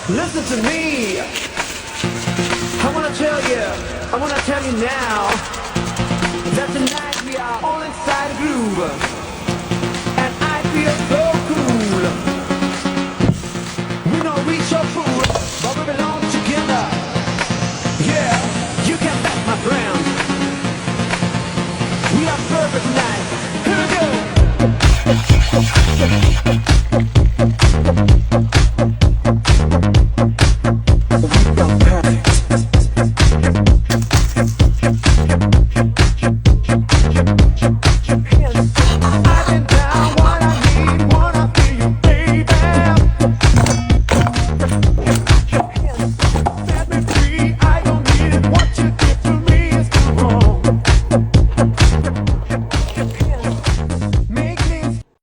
Listen to me. I wanna tell you now that tonight we are all inside a groove, and I feel so cool. We don't reach your fool, but we belong together. Yeah, you can bet my friend. We are perfect tonight. Here we go.